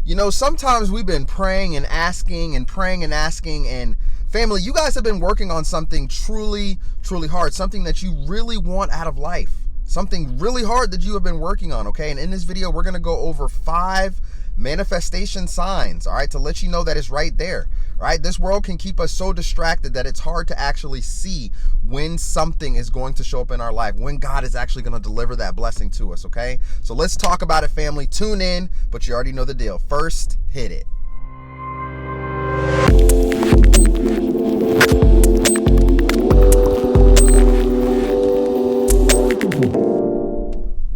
Sometimes we've been praying and asking and praying and asking, and family, you guys have been working on something truly, truly hard, something that you really want out of life, something really hard that you have been working on, okay? And in this video, we're going to go over 5 manifestation signs, all right, to let you know that it's right there, all right? This world can keep us so distracted that it's hard to actually see when something is going to show up in our life, when God is actually going to deliver that blessing to us, okay? So let's talk about it, family. Tune in, but you already know the deal. First, hit it.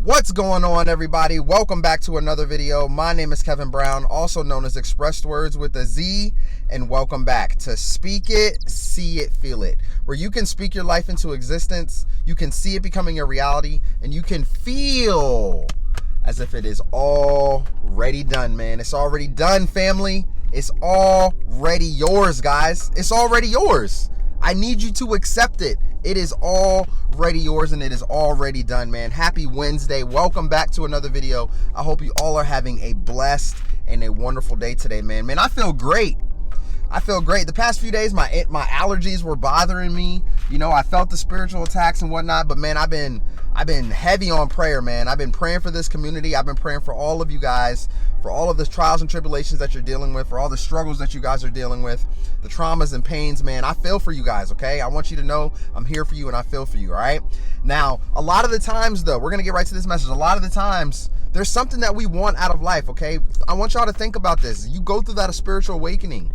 What's going on, everybody? Welcome back to another video. My name is Kevin Brown, also known as ExpressedWordz with a Z, and welcome back to Speak It, See It, Feel It, where you can speak your life into existence, you can see it becoming your reality, and you can feel as if it is already done, man. It's already done, family. It's already yours, guys. It's already yours. I need you to accept it. It is already yours and it is already done, man. Happy Wednesday. Welcome back to another video. I hope you all are having a blessed and a wonderful day today, man. Man, I feel great. I feel great. The past few days, my allergies were bothering me. I felt the spiritual attacks and whatnot, but man, I've been heavy on prayer, man. I've been praying for this community. I've been praying for all of you guys, for all of the trials and tribulations that you're dealing with, for all the struggles that you guys are dealing with, the traumas and pains, man. I feel for you guys, okay? I want you to know I'm here for you and I feel for you, all right? Now, a lot of the times, though, we're going to get right to this message. A lot of the times, there's something that we want out of life, okay? I want y'all to think about this. You go through that spiritual awakening.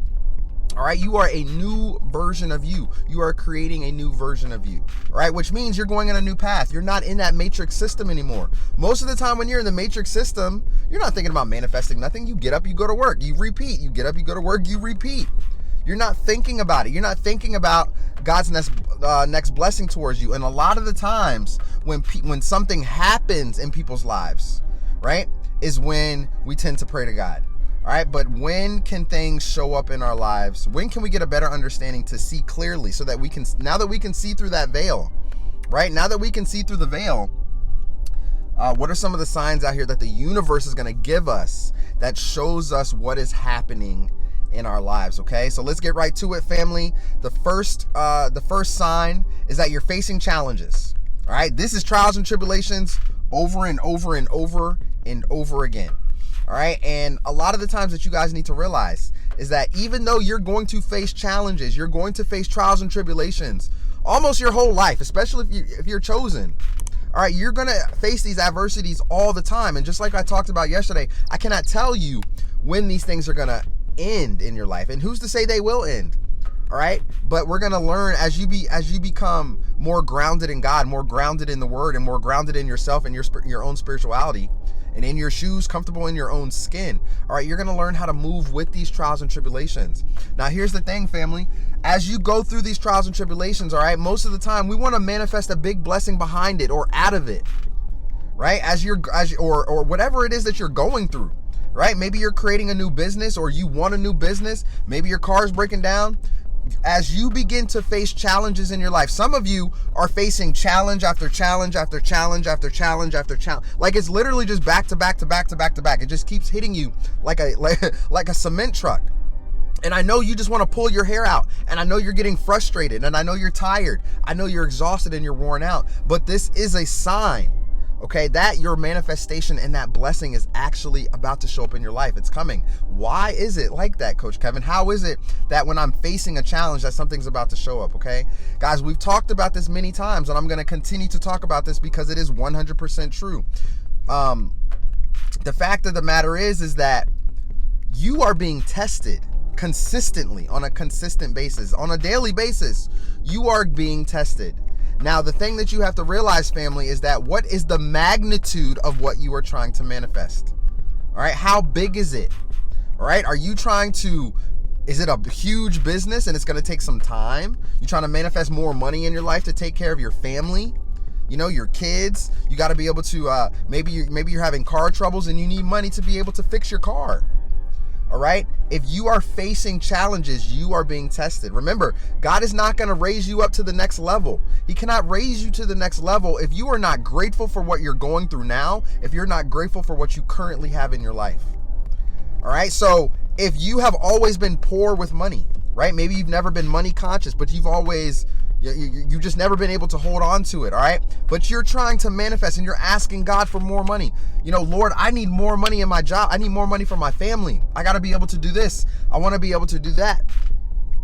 All right, you are a new version of you. You are creating a new version of you, all right? Which means you're going on a new path. You're not in that matrix system anymore. Most of the time when you're in the matrix system, you're not thinking about manifesting nothing. You get up, you go to work, you repeat. You get up, you go to work, you repeat. You're not thinking about it. You're not thinking about God's next blessing towards you. And a lot of the times when something happens in people's lives, right, is when we tend to pray to God. All right, but when can things show up in our lives? When can we get a better understanding to see clearly so that we can, now that we can see through that veil, right? Now that we can see through the veil, what are some of the signs out here that the universe is going to give us that shows us what is happening in our lives, okay? So let's get right to it, family. The first sign is that you're facing challenges, all right? This is trials and tribulations over and over and over and over again. All right. And a lot of the times that you guys need to realize is that even though you're going to face challenges, you're going to face trials and tribulations almost your whole life, especially if you're chosen. All right. You're going to face these adversities all the time. And just like I talked about yesterday, I cannot tell you when these things are going to end in your life. And who's to say they will end? All right. But we're going to learn as you become more grounded in God, more grounded in the word, and more grounded in yourself and your own spirituality, and in your shoes, comfortable in your own skin. All right, you're going to learn how to move with these trials and tribulations. Now, here's the thing, family. As you go through these trials and tribulations, all right, most of the time we want to manifest a big blessing behind it or out of it, right? Or whatever it is that you're going through, right? Maybe you're creating a new business or you want a new business. Maybe your car is breaking down. As you begin to face challenges in your life, some of you are facing challenge after challenge after challenge after challenge after challenge. Like it's literally just back to back to back to back to back. It just keeps hitting you like a cement truck. And I know you just want to pull your hair out. And I know you're getting frustrated. And I know you're tired. I know you're exhausted and you're worn out. But this is a sign, okay, that your manifestation and that blessing is actually about to show up in your life. It's coming. Why is it like that, Coach Kevin? How is it that when I'm facing a challenge that something's about to show up, okay? Guys, we've talked about this many times, and I'm going to continue to talk about this because it is 100% true. The fact of the matter is that you are being tested consistently, on a consistent basis, on a daily basis. You are being tested. Now, the thing that you have to realize, family, is that what is the magnitude of what you are trying to manifest? All right, how big is it? All right, are you trying to, is it a huge business and it's going to take some time? You're trying to manifest more money in your life to take care of your family, your kids. You got to be able to, maybe you're having car troubles and you need money to be able to fix your car. All right. If you are facing challenges, you are being tested. Remember, God is not going to raise you up to the next level. He cannot raise you to the next level if you are not grateful for what you're going through now, if you're not grateful for what you currently have in your life. All All right. So if you have always been poor with money, right? Maybe you've never been money conscious, but you've always, you just never been able to hold on to it. All right. But you're trying to manifest and you're asking God for more money. Lord, I need more money in my job. I need more money for my family. I got to be able to do this. I want to be able to do that.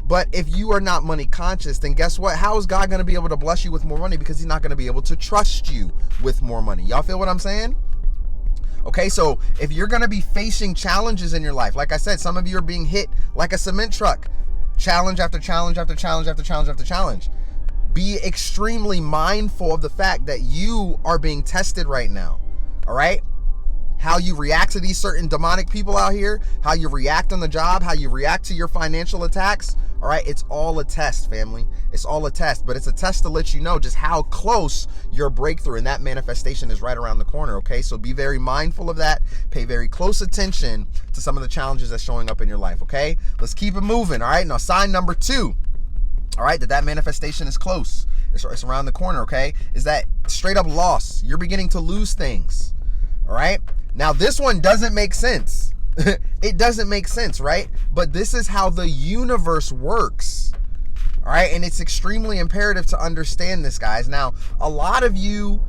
But if you are not money conscious, then guess what? How is God going to be able to bless you with more money? Because he's not going to be able to trust you with more money. Y'all feel what I'm saying? Okay, so if you're going to be facing challenges in your life, like I said, some of you are being hit like a cement truck, challenge after challenge after challenge after challenge after challenge. Be extremely mindful of the fact that you are being tested right now. All right? How you react to these certain demonic people out here, how you react on the job, how you react to your financial attacks. All right, it's all a test, family. It's all a test, but it's a test to let you know just how close your breakthrough and that manifestation is right around the corner. Okay, so be very mindful of that. Pay very close attention to some of the challenges that's showing up in your life. Okay, let's keep it moving. All right, now sign number 2. All right, that manifestation is close. It's around the corner. Okay, is that straight up loss? You're beginning to lose things. All right. Now, this one doesn't make sense. It doesn't make sense, right? But this is how the universe works. All right. And it's extremely imperative to understand this, guys. Now, a lot of you,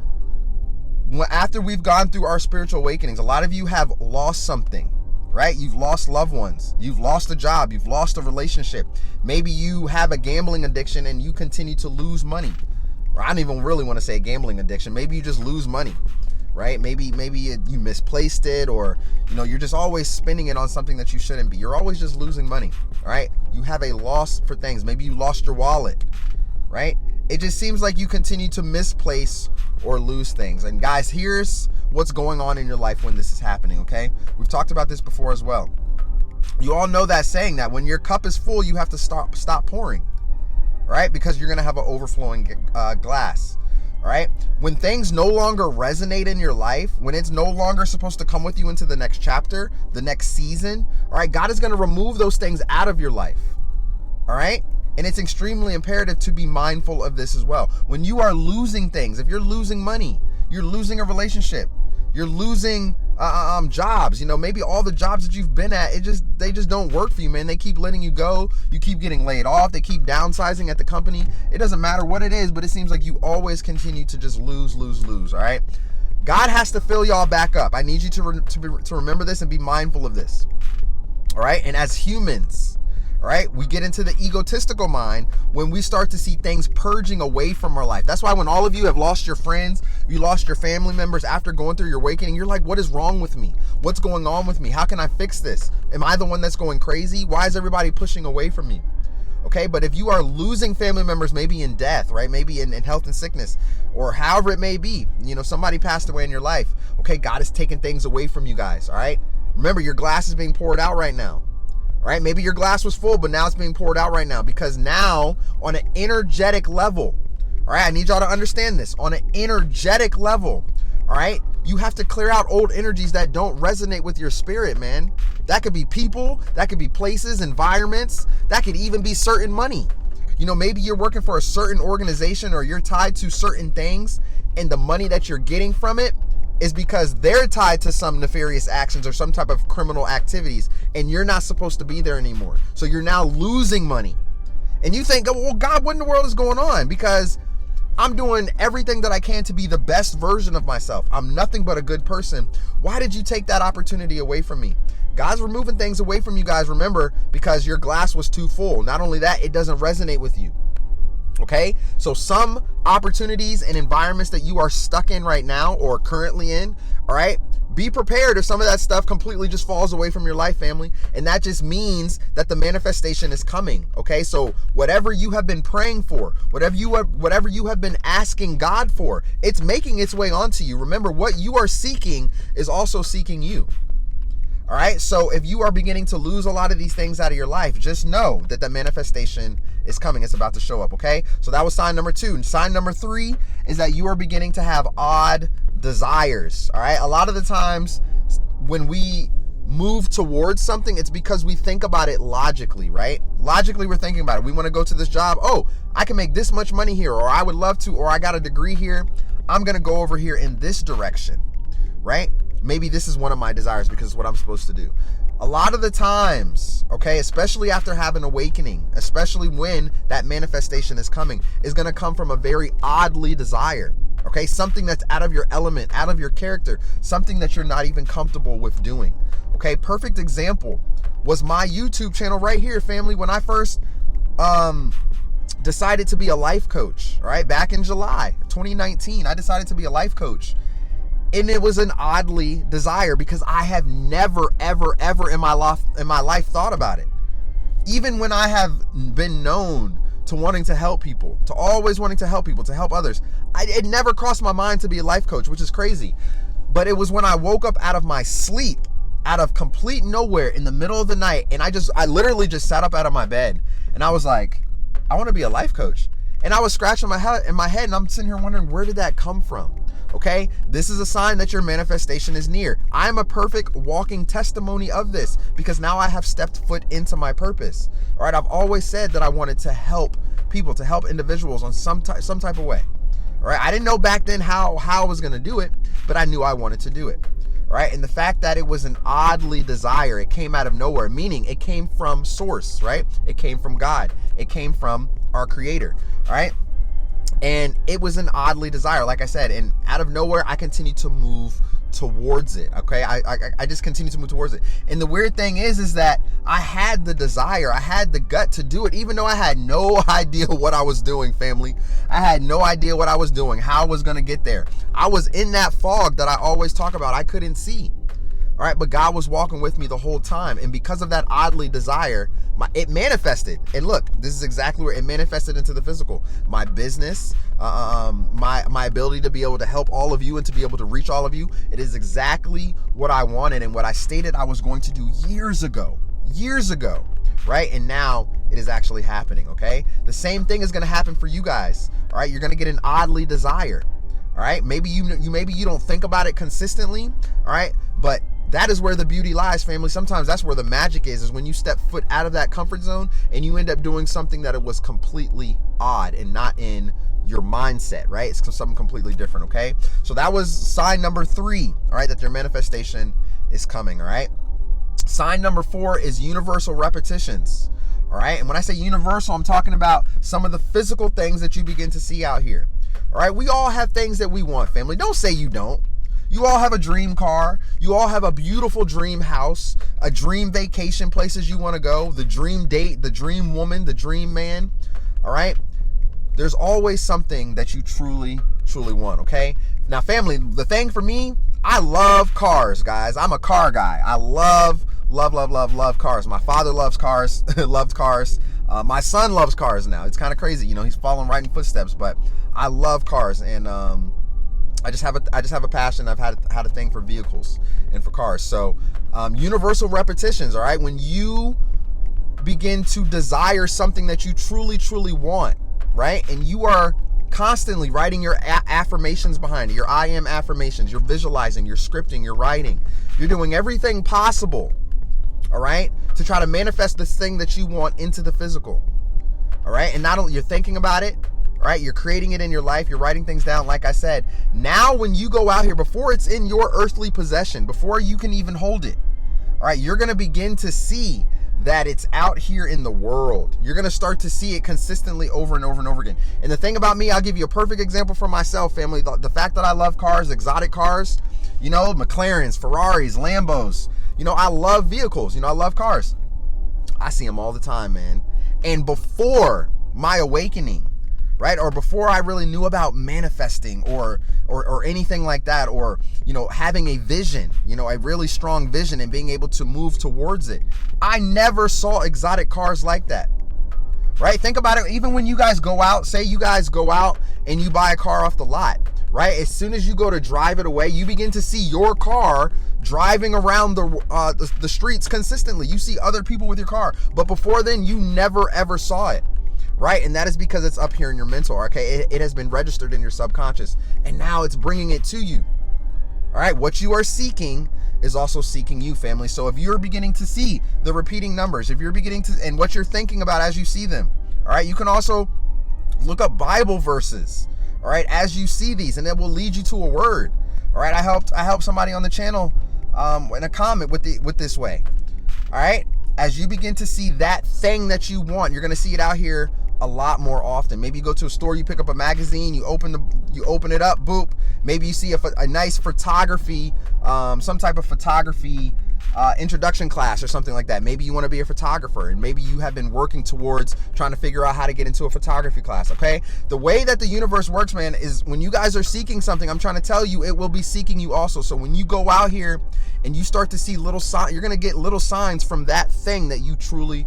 after we've gone through our spiritual awakenings, a lot of you have lost something, right? You've lost loved ones. You've lost a job. You've lost a relationship. Maybe you have a gambling addiction and you continue to lose money. Or I don't even really want to say gambling addiction. Maybe you just lose money. Right? Maybe you misplaced it, or you're just always spending it on something that you shouldn't be. You're always just losing money. Right? You have a loss for things. Maybe you lost your wallet. Right? It just seems like you continue to misplace or lose things. And guys, here's what's going on in your life when this is happening. Okay? We've talked about this before as well. You all know that saying that when your cup is full, you have to stop pouring. Right? Because you're going to have an overflowing glass. All right. When things no longer resonate in your life, when it's no longer supposed to come with you into the next chapter, the next season, all right, God is going to remove those things out of your life. All right. And it's extremely imperative to be mindful of this as well. When you are losing things, if you're losing money, you're losing a relationship, you're losing jobs, maybe all the jobs that you've been at, they just don't work for you, man. They keep letting you go. You keep getting laid off. They keep downsizing at the company. It doesn't matter what it is, but it seems like you always continue to just lose. All right. God has to fill y'all back up. I need you to remember this and be mindful of this. All right. And as humans, all right, we get into the egotistical mind when we start to see things purging away from our life. That's why when all of you have lost your friends, you lost your family members after going through your awakening, you're like, what is wrong with me? What's going on with me? How can I fix this? Am I the one that's going crazy? Why is everybody pushing away from me? Okay, but if you are losing family members, maybe in death, right? Maybe in health and sickness, or however it may be, somebody passed away in your life. Okay, God is taking things away from you guys, all right? Remember, your glass is being poured out right now. Right? Maybe your glass was full, but now it's being poured out right now, because now on an energetic level, all right, I need y'all to understand this, on an energetic level, all right, you have to clear out old energies that don't resonate with your spirit, man. That could be people, that could be places, environments, that could even be certain money. Maybe you're working for a certain organization or you're tied to certain things, and the money that you're getting from it is because they're tied to some nefarious actions or some type of criminal activities, and you're not supposed to be there anymore. So you're now losing money. And you think, well, God, what in the world is going on? Because I'm doing everything that I can to be the best version of myself. I'm nothing but a good person. Why did you take that opportunity away from me? God's removing things away from you guys, remember, because your glass was too full. Not only that, it doesn't resonate with you. Okay, so some opportunities and environments that you are stuck in right now or currently in, all right, be prepared if some of that stuff completely just falls away from your life, family. And that just means that the manifestation is coming. Okay, so whatever you have been praying for, whatever you have been asking God for, it's making its way onto you. Remember, what you are seeking is also seeking you. All right, so if you are beginning to lose a lot of these things out of your life, just know that the manifestation is coming. It's about to show up, okay? So that was sign number 2. Sign number 3 is that you are beginning to have odd desires, all right? A lot of the times when we move towards something, it's because we think about it logically, right? Logically, we're thinking about it. We want to go to this job. Oh, I can make this much money here, or I would love to, or I got a degree here. I'm going to go over here in this direction, right? Maybe this is one of my desires because it's what I'm supposed to do. A lot of the times, okay, especially after having awakening, especially when that manifestation is coming, is going to come from a very oddly desire, okay? Something that's out of your element, out of your character, something that you're not even comfortable with doing, okay? Perfect example was my YouTube channel right here, family. When I first decided to be a life coach, right? Back in July 2019, I decided to be a life coach. And it was an oddly desire because I have never, ever, ever in my life thought about it. Even when I have been known to wanting to help people, to always wanting to help people, to help others, it never crossed my mind to be a life coach, which is crazy. But it was when I woke up out of my sleep, out of complete nowhere in the middle of the night, and I literally just sat up out of my bed, and I was like, I want to be a life coach. And I was scratching my head, and I'm sitting here wondering, where did that come from? Okay, this is a sign that your manifestation is near. I'm a perfect walking testimony of this because now I have stepped foot into my purpose. All right, I've always said that I wanted to help people, to help individuals on some type of way. All right, I didn't know back then how I was going to do it, but I knew I wanted to do it. All right, and the fact that it was an oddly desire, it came out of nowhere, meaning it came from source, right? It came from God. It came from our Creator. All right. And it was an oddly desire, like I said, and out of nowhere, I continued to move towards it. Okay, I just continued to move towards it. And the weird thing is that I had the desire, I had the gut to do it, even though I had no idea what I was doing, family. I had no idea what I was doing, how I was going to get there. I was in that fog that I always talk about. I couldn't see. All right, but God was walking with me the whole time. And because of that oddly desire, it manifested. And look, this is exactly where it manifested into the physical. My business, my ability to be able to help all of you and to be able to reach all of you. It is exactly what I wanted and what I stated I was going to do years ago, right? And now it is actually happening, okay? The same thing is going to happen for you guys, all right? You're going to get an oddly desire, all right? Maybe you don't think about it consistently, all right? But that is where the beauty lies, family. Sometimes that's where the magic is when you step foot out of that comfort zone and you end up doing something that it was completely odd and not in your mindset, right? It's something completely different, okay? So that was sign number 3, all right, that your manifestation is coming, all right? Sign number 4 is universal repetitions, all right? And when I say universal, I'm talking about some of the physical things that you begin to see out here, all right? We all have things that we want, family. Don't say you don't. You all have a dream car. You all have a beautiful dream house, a dream vacation, places you want to go, the dream date, the dream woman, the dream man. All right. There's always something that you truly, truly want. Okay. Now, family, the thing for me, I love cars, guys. I'm a car guy. I love cars. My father loves cars, loved cars. My son loves cars now. It's kind of crazy. You know, he's following right in footsteps, but I love cars. And, I just have a passion. I've had a thing for vehicles and for cars. So universal repetitions, all right? When you begin to desire something that you truly, truly want, right? And you are constantly writing your affirmations behind it, your I am affirmations, you're visualizing, you're scripting, you're writing. You're doing everything possible, all right, to try to manifest this thing that you want into the physical, all right? And not only you're thinking about it, right? You're creating it in your life. You're writing things down. Like I said, now when you go out here, before it's in your earthly possession, before you can even hold it, all right, you're going to begin to see that it's out here in the world. You're going to start to see it consistently over and over and over again. And the thing about me, I'll give you a perfect example for myself, family. The fact that I love cars, exotic cars, you know, McLarens, Ferraris, Lambos, you know, I love vehicles. You know, I love cars. I see them all the time, man. And before my awakening, right, or before I really knew about manifesting or anything like that, or, you know, having a vision, you know, a really strong vision and being able to move towards it, I never saw exotic cars like that, right? Think about it. Even when you guys go out, say you guys go out and you buy a car off the lot, right? As soon as you go to drive it away, you begin to see your car driving around the streets consistently. You see other people with your car, but before then, you never ever saw it. Right? And that is because it's up here in your mental, okay? It has been registered in your subconscious, and now it's bringing it to you. All right? What you are seeking is also seeking you, family. So if you're beginning to see the repeating numbers, if you're beginning to, and what you're thinking about as you see them, all right, you can also look up Bible verses, all right, as you see these, and it will lead you to a word. All right? I helped somebody on the channel in a comment with this way. All right. As you begin to see that thing that you want, you're going to see it out here a lot more often. Maybe you go to a store, you pick up a magazine, you open it up, boop. Maybe you see a nice photography, some type of photography introduction class or something like that. Maybe you want to be a photographer, and maybe you have been working towards trying to figure out how to get into a photography class. Okay, the way that the universe works, man, is when you guys are seeking something, I'm trying to tell you, it will be seeking you also. So when you go out here and you start to see little signs, you're going to get little signs from that thing that you truly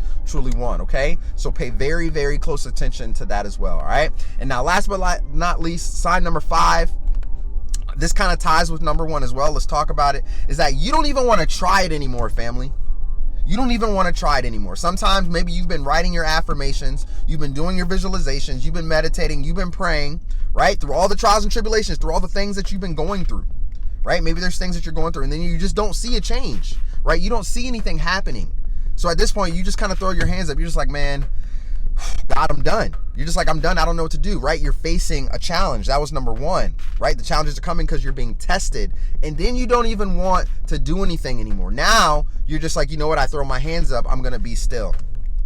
want. Okay, so pay very, very close attention to that as well. All right, and now last but not least, sign number 5, this kind of ties with number 1 as well. Let's talk about it. Is that you don't even want to try it anymore, family. You don't even want to try it anymore. Sometimes maybe you've been writing your affirmations, you've been doing your visualizations, you've been meditating, you've been praying, right? Through all the trials and tribulations, through all the things that you've been going through, right? Maybe there's things that you're going through and then you just don't see a change, right? You don't see anything happening. So at this point, you just kind of throw your hands up. You're just like, man, God, I'm done. You're just like, I'm done. I don't know what to do, right? You're facing a challenge. That was number 1, right? The challenges are coming because you're being tested. And then you don't even want to do anything anymore. Now you're just like, you know what? I throw my hands up. I'm going to be still.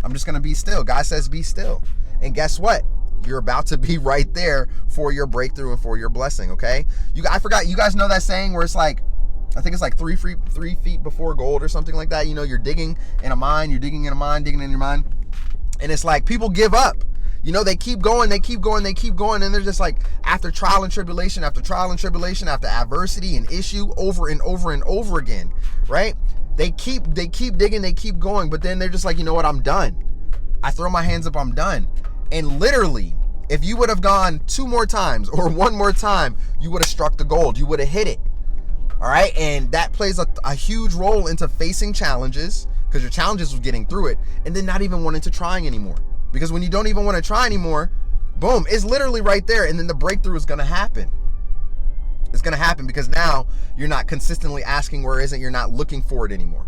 I'm just going to be still. God says, be still. And guess what? You're about to be right there for your breakthrough and for your blessing. Okay. I forgot. You guys know that saying where it's like, I think it's like 3 feet before gold or something like that. You know, you're digging in a mine, digging in your mind. And it's like people give up. You know, they keep going, and they're just like, after trial and tribulation, after adversity and issue over and over again, right? They keep digging, they keep going, but then they're just like, you know what, I'm done. I throw my hands up, I'm done. And literally, if you would have gone 2 more times or 1 more time, you would have struck the gold, you would have hit it. All right, and that plays a huge role into facing challenges, because your challenges was getting through it, and then not even wanting to trying anymore. Because when you don't even want to try anymore, boom, it's literally right there, and then the breakthrough is going to happen. It's going to happen because now you're not consistently asking where is it, you're not looking for it anymore.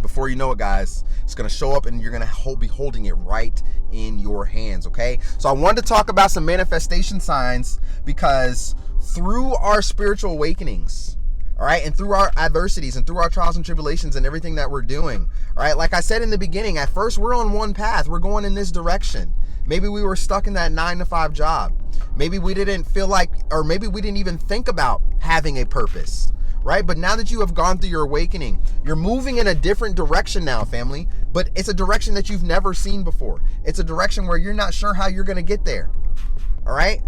Before you know it, guys, it's going to show up and you're going to be holding it right in your hands, okay? So I wanted to talk about some manifestation signs, because through our spiritual awakenings, all right, and through our adversities and through our trials and tribulations and everything that we're doing, all right, like I said in the beginning, at first we're on one path. We're going in this direction. Maybe we were stuck in that 9-to-5 job. Maybe we didn't feel like, or maybe we didn't even think about having a purpose, right? But now that you have gone through your awakening, you're moving in a different direction now, family. But it's a direction that you've never seen before. It's a direction where you're not sure how you're going to get there, all right?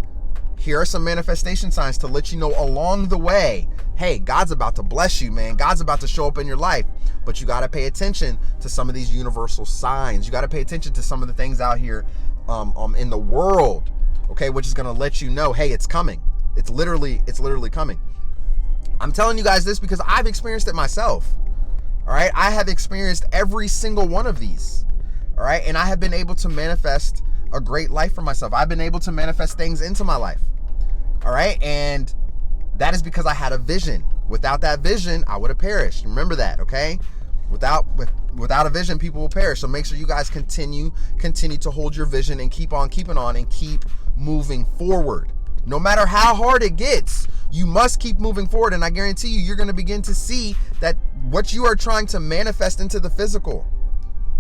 Here are some manifestation signs to let you know along the way, hey, God's about to bless you, man. God's about to show up in your life. But you got to pay attention to some of these universal signs. You got to pay attention to some of the things out here in the world, okay, which is going to let you know, hey, it's coming. It's literally coming. I'm telling you guys this because I've experienced it myself, all right? I have experienced every single one of these, all right? And I have been able to manifest a great life for myself. I've been able to manifest things into my life, all right? And that is because I had a vision. Without that vision, I would have perished. Remember that, okay? Without a vision, people will perish. So make sure you guys continue to hold your vision and keep on keeping on and keep moving forward. No matter how hard it gets, you must keep moving forward. And I guarantee you, you're going to begin to see that what you are trying to manifest into the physical,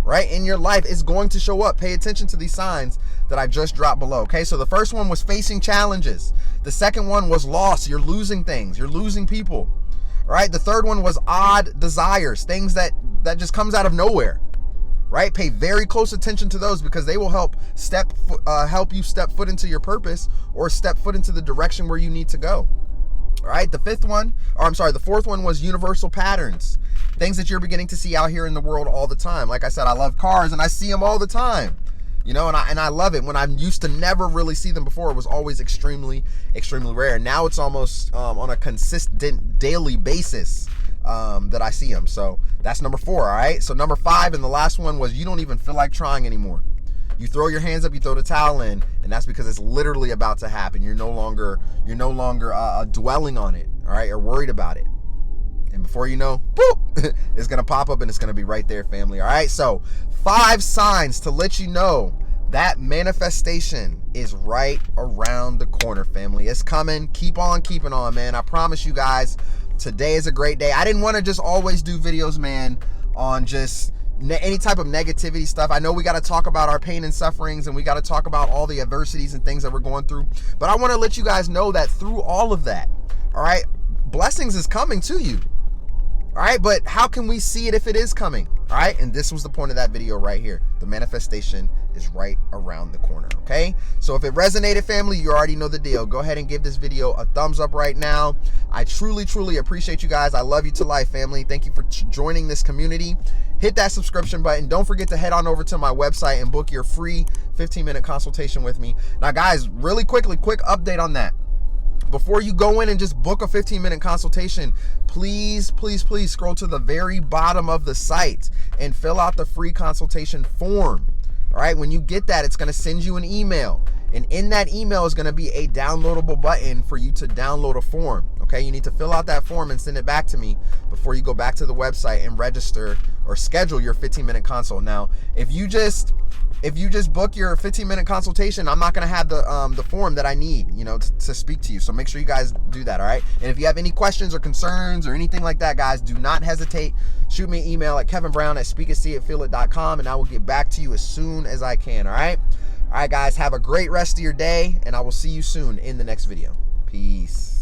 right, in your life is going to show up. Pay attention to these signs that I just dropped below, okay? So the first one was facing challenges. The second one was loss. You're losing things. You're losing people, all right? The third one was odd desires, things that just comes out of nowhere, right? Pay very close attention to those because they will help you step foot into your purpose or step foot into the direction where you need to go. All right, the fourth one was universal patterns, things that you're beginning to see out here in the world all the time. Like I said, I love cars and I see them all the time, you know, and I love it. When I used to never really see them before, it was always extremely rare. Now it's almost on a consistent daily basis that I see them. So that's number 4, all right? So number 5 and the last one was you don't even feel like trying anymore. You throw your hands up, you throw the towel in, and that's because it's literally about to happen. You're no longer dwelling on it, all right, or worried about it. And before you know, boop, it's going to pop up and it's going to be right there, family, all right? So 5 signs to let you know that manifestation is right around the corner, family. It's coming. Keep on keeping on, man. I promise you guys, today is a great day. I didn't want to just always do videos, man, on just any type of negativity stuff. I know we got to talk about our pain and sufferings, and we got to talk about all the adversities and things that we're going through. But I want to let you guys know that through all of that, all right, blessings is coming to you. All right, but how can we see it if it is coming? All right, and this was the point of that video right here. The manifestation is right around the corner, okay? So if it resonated, family, you already know the deal. Go ahead and give this video a thumbs up right now. I truly, truly appreciate you guys. I love you to life, family. Thank you for joining this community. Hit that subscription button. Don't forget to head on over to my website and book your free 15-minute consultation with me. Now, guys, really quickly, quick update on that. Before you go in and just book a 15-minute consultation, please, please, please scroll to the very bottom of the site and fill out the free consultation form. All right, when you get that, it's going to send you an email. And in that email is going to be a downloadable button for you to download a form. Okay, you need to fill out that form and send it back to me before you go back to the website and register or schedule your 15-minute consult. Now, if you just book your 15-minute consultation, I'm not going to have the form that I need, to speak to you. So make sure you guys do that, all right? And if you have any questions or concerns or anything like that, guys, do not hesitate. Shoot me an email at kevinbrown@speakitseeitfeelit.com, and I will get back to you as soon as I can, all right? All right, guys, have a great rest of your day, and I will see you soon in the next video. Peace.